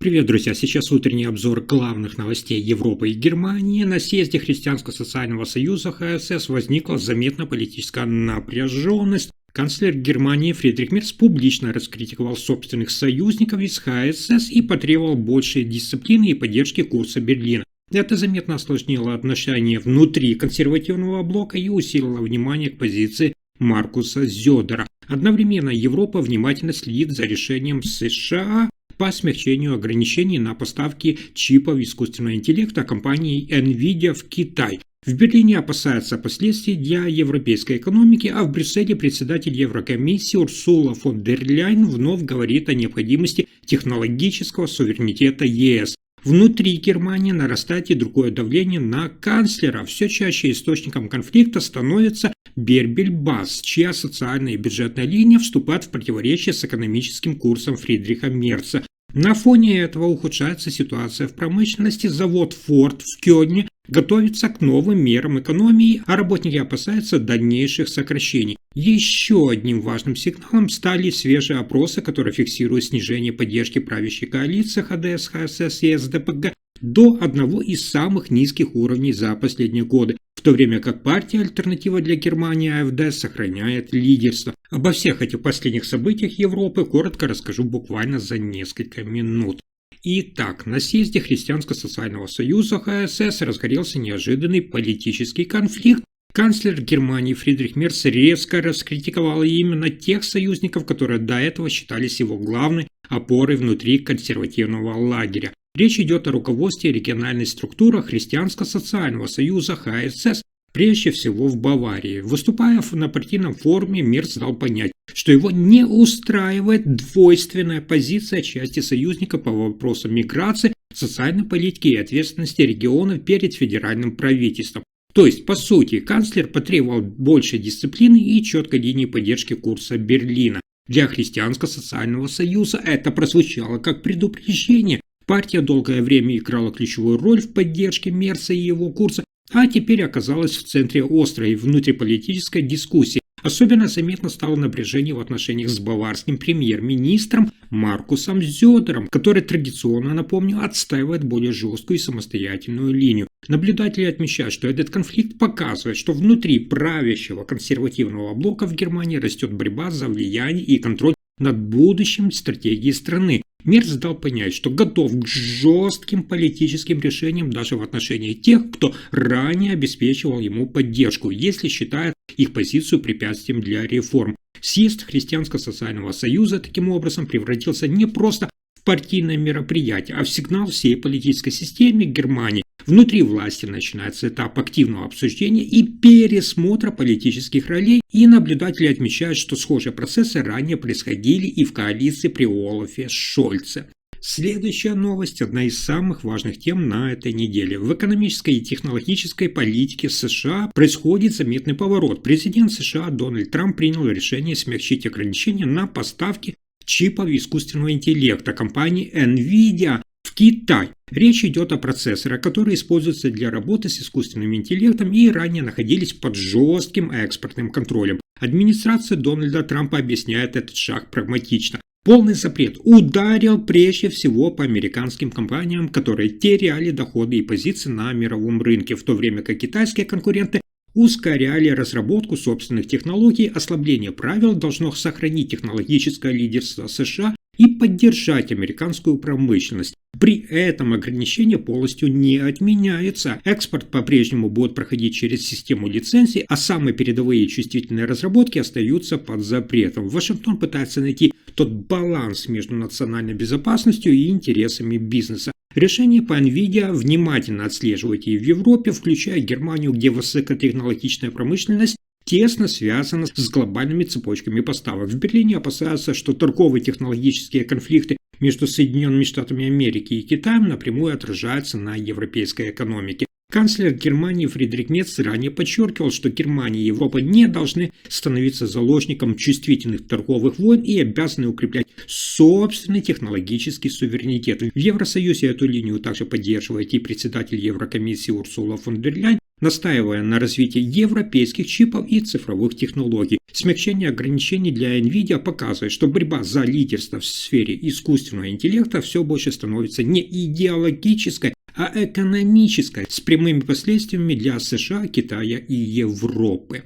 Привет, друзья! Сейчас утренний обзор главных новостей Европы и Германии. На съезде Христианско-социального союза ХСС возникла заметная политическая напряженность. Канцлер Германии Фридрих Мерц публично раскритиковал собственных союзников из ХСС и потребовал большей дисциплины и поддержки курса Берлина. Это заметно осложнило отношения внутри консервативного блока и усилило внимание к позиции Маркуса Зёдера. Одновременно Европа внимательно следит за решением США по смягчению ограничений на поставки чипов искусственного интеллекта компании NVIDIA в Китай. В Берлине опасаются последствий для европейской экономики, а в Брюсселе председатель Еврокомиссии Урсула фон дер Ляйен вновь говорит о необходимости технологического суверенитета ЕС. Внутри Германии нарастает и другое давление на канцлера. Все чаще источником конфликта становится Бербель-Бас, чья социальная и бюджетная линия вступает в противоречие с экономическим курсом Фридриха Мерца. На фоне этого ухудшается ситуация в промышленности. Завод Ford в Кёльне готовится к новым мерам экономии, а работники опасаются дальнейших сокращений. Еще одним важным сигналом стали свежие опросы, которые фиксируют снижение поддержки правящей коалиции ХДС, ХСС и СДПГ до одного из самых низких уровней за последние годы, в то время как партия «Альтернатива для Германии» АФД сохраняет лидерство. Обо всех этих последних событиях Европы коротко расскажу буквально за несколько минут. Итак, на съезде Христианско-социального союза ХСС разгорелся неожиданный политический конфликт. Канцлер Германии Фридрих Мерц резко раскритиковал именно тех союзников, которые до этого считались его главной опорой внутри консервативного лагеря. Речь идет о руководстве региональной структуры Христианско-социального союза ХСС, прежде всего в Баварии. Выступая на партийном форуме, Мерц дал понять, что его не устраивает двойственная позиция части союзников по вопросам миграции, социальной политики и ответственности регионов перед федеральным правительством. То есть, по сути, канцлер потребовал большей дисциплины и четкой линии поддержки курса Берлина. Для Христианско-социального союза это прозвучало как предупреждение. Партия долгое время играла ключевую роль в поддержке Мерца и его курса, а теперь оказалась в центре острой внутриполитической дискуссии. Особенно заметно стало напряжение в отношениях с баварским премьер-министром Маркусом Зёдером, который традиционно, напомню, отстаивает более жесткую и самостоятельную линию. Наблюдатели отмечают, что этот конфликт показывает, что внутри правящего консервативного блока в Германии растет борьба за влияние и контроль над будущим стратегией страны. Мерц дал понять, что готов к жестким политическим решениям даже в отношении тех, кто ранее обеспечивал ему поддержку, если считает их позицию препятствием для реформ. Съезд Христианско-социального союза таким образом превратился не просто в партийное мероприятие, а в сигнал всей политической системе Германии. Внутри власти начинается этап активного обсуждения и пересмотра политических ролей, и наблюдатели отмечают, что схожие процессы ранее происходили и в коалиции при Олафе Шольце. Следующая новость – одна из самых важных тем на этой неделе. В экономической и технологической политике США происходит заметный поворот. Президент США Дональд Трамп принял решение смягчить ограничения на поставки чипов искусственного интеллекта компании NVIDIA в Китай. Речь идет о процессорах, которые используются для работы с искусственным интеллектом и ранее находились под жестким экспортным контролем. Администрация Дональда Трампа объясняет этот шаг прагматично. Полный запрет ударил прежде всего по американским компаниям, которые теряли доходы и позиции на мировом рынке, в то время как китайские конкуренты ускоряли разработку собственных технологий. Ослабление правил должно сохранить технологическое лидерство США и поддержать американскую промышленность. При этом ограничения полностью не отменяются. Экспорт по-прежнему будет проходить через систему лицензий, а самые передовые и чувствительные разработки остаются под запретом. Вашингтон пытается найти тот баланс между национальной безопасностью и интересами бизнеса. Решение по NVIDIA внимательно отслеживайте и в Европе, включая Германию, где высокотехнологичная промышленность тесно связана с глобальными цепочками поставок. В Берлине опасаются, что торговые технологические конфликты между Соединенными Штатами Америки и Китаем напрямую отражаются на европейской экономике. Канцлер Германии Фридрих Мерц ранее подчеркивал, что Германия и Европа не должны становиться заложником чувствительных торговых войн и обязаны укреплять собственный технологический суверенитет. В Евросоюзе эту линию также поддерживает и председатель Еврокомиссии Урсула фон дер Ляйен. настаивая на развитии европейских чипов и цифровых технологий. Смягчение ограничений для NVIDIA показывает, что борьба за лидерство в сфере искусственного интеллекта все больше становится не идеологической, а экономической, с прямыми последствиями для США, Китая и Европы.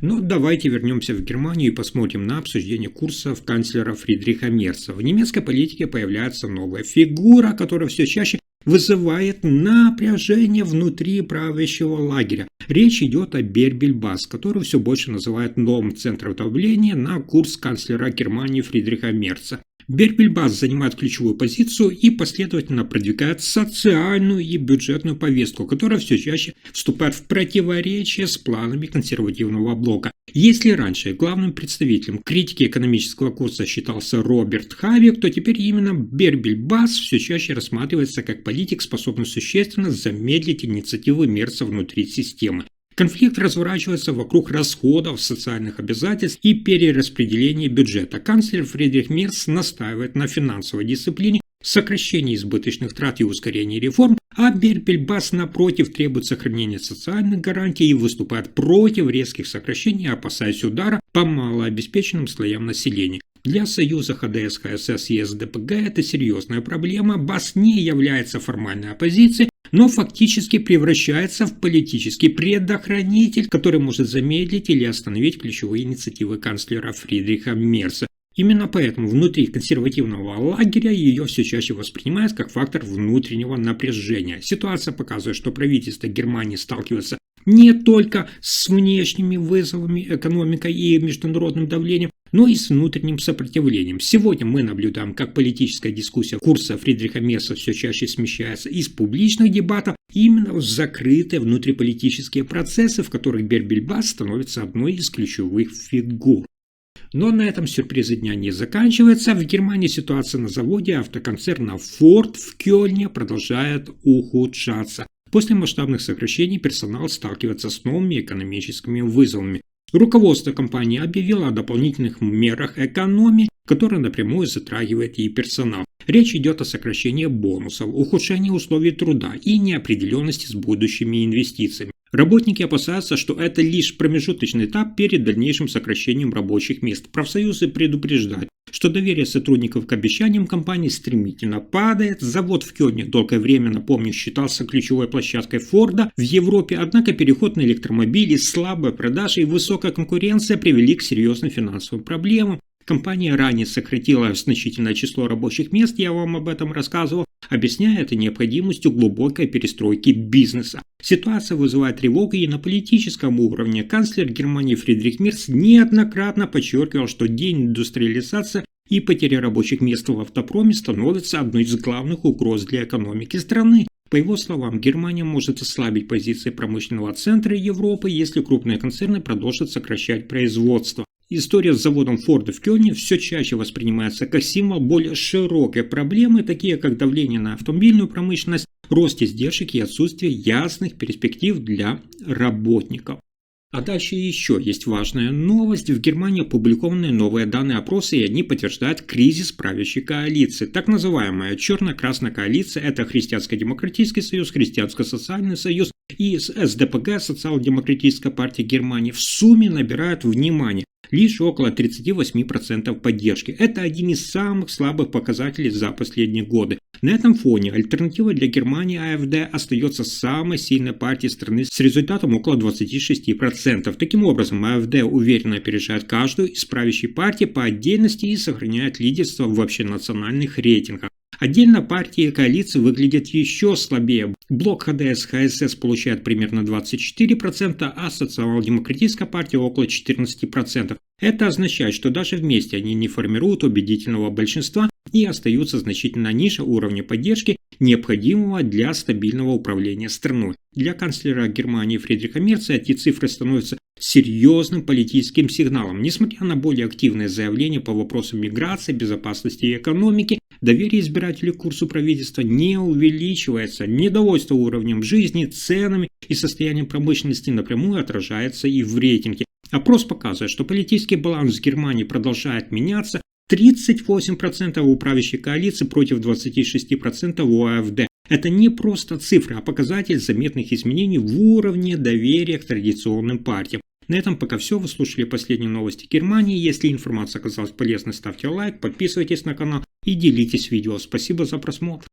Но давайте вернемся в Германию и посмотрим на обсуждение курсов канцлера Фридриха Мерца. В немецкой политике появляется новая фигура, которая все чаще вызывает напряжение внутри правящего лагеря. Речь идет о Бербельбас, который все больше называют новым центром давления на курс канцлера Германии Фридриха Мерца. Бербельбас занимает ключевую позицию и последовательно продвигает социальную и бюджетную повестку, которая все чаще вступает в противоречие с планами консервативного блока. Если раньше главным представителем критики экономического курса считался Роберт Хавек, то теперь именно Бербельбас все чаще рассматривается как политик, способный существенно замедлить инициативы Мерца внутри системы. Конфликт разворачивается вокруг расходов, социальных обязательств и перераспределения бюджета. Канцлер Фридрих Мерц настаивает на финансовой дисциплине, сокращении избыточных трат и ускорении реформ, а Бербельбас, напротив, требует сохранения социальных гарантий и выступает против резких сокращений, опасаясь удара по малообеспеченным слоям населения. Для союза ХДС, ХСС и СДПГ это серьезная проблема. БАС не является формальной оппозицией, но фактически превращается в политический предохранитель, который может замедлить или остановить ключевые инициативы канцлера Фридриха Мерца. Именно поэтому внутри консервативного лагеря ее все чаще воспринимают как фактор внутреннего напряжения. Ситуация показывает, что правительство Германии сталкивается не только с внешними вызовами, экономикой и международным давлением, но и с внутренним сопротивлением. Сегодня мы наблюдаем, как политическая дискуссия курса Фридриха Мерца все чаще смещается из публичных дебатов именно в закрытые внутриполитические процессы, в которых Бербельбас становится одной из ключевых фигур. Но на этом сюрпризы дня не заканчиваются. В Германии ситуация на заводе автоконцерна Ford в Кёльне продолжает ухудшаться. После масштабных сокращений персонал сталкивается с новыми экономическими вызовами. Руководство компании объявило о дополнительных мерах экономии, которые напрямую затрагивают и персонал. Речь идет о сокращении бонусов, ухудшении условий труда и неопределенности с будущими инвестициями. Работники опасаются, что это лишь промежуточный этап перед дальнейшим сокращением рабочих мест. Профсоюзы предупреждают, что доверие сотрудников к обещаниям компании стремительно падает. Завод в Кёльне долгое время, напомню, считался ключевой площадкой Форда в Европе, однако переход на электромобили, слабые продажи и высокая конкуренция привели к серьезным финансовым проблемам. Компания ранее сократила значительное число рабочих мест, я вам об этом рассказывал, объясняя это необходимостью глубокой перестройки бизнеса. Ситуация вызывает тревогу и на политическом уровне. Канцлер Германии Фридрих Мерц неоднократно подчеркивал, что деиндустриализация и потеря рабочих мест в автопроме становятся одной из главных угроз для экономики страны. По его словам, Германия может ослабить позиции промышленного центра Европы, если крупные концерны продолжат сокращать производство. История с заводом Форда в Кёльне все чаще воспринимается как символ более широкой проблемы, такие как давление на автомобильную промышленность, рост издержек и отсутствие ясных перспектив для работников. А дальше еще есть важная новость. В Германии опубликованы новые данные опроса, и они подтверждают кризис правящей коалиции. Так называемая черно-красная коалиция – это Христианско-демократический союз, Христианско-социальный союз и СДПГ, Социал-демократическая партия Германии, в сумме набирают внимание лишь около 38% поддержки. Это один из самых слабых показателей за последние годы. На этом фоне альтернатива для Германии АФД остается самой сильной партией страны с результатом около 26%. Таким образом, АФД уверенно опережает каждую из правящей партий по отдельности и сохраняет лидерство в общенациональных рейтингах. Отдельно партии и коалиции выглядят еще слабее. Блок ХДС, ХСС получает примерно 24%, а социал-демократическая партия около 14%. Это означает, что даже вместе они не формируют убедительного большинства и остаются значительно ниже уровня поддержки, необходимого для стабильного управления страной. Для канцлера Германии Фридриха Мерца эти цифры становятся серьезным политическим сигналом. Несмотря на более активные заявления по вопросам миграции, безопасности и экономики, доверие избирателей к курсу правительства не увеличивается. Недовольство уровнем жизни, ценами и состоянием промышленности напрямую отражается и в рейтинге. Опрос показывает, что политический баланс в Германии продолжает меняться. 38% у правящей коалиции против 26% у АФД. Это не просто цифры, а показатель заметных изменений в уровне доверия к традиционным партиям. На этом пока все. Вы слушали последние новости Германии. Если информация оказалась полезной, ставьте лайк, подписывайтесь на канал и делитесь видео. Спасибо за просмотр.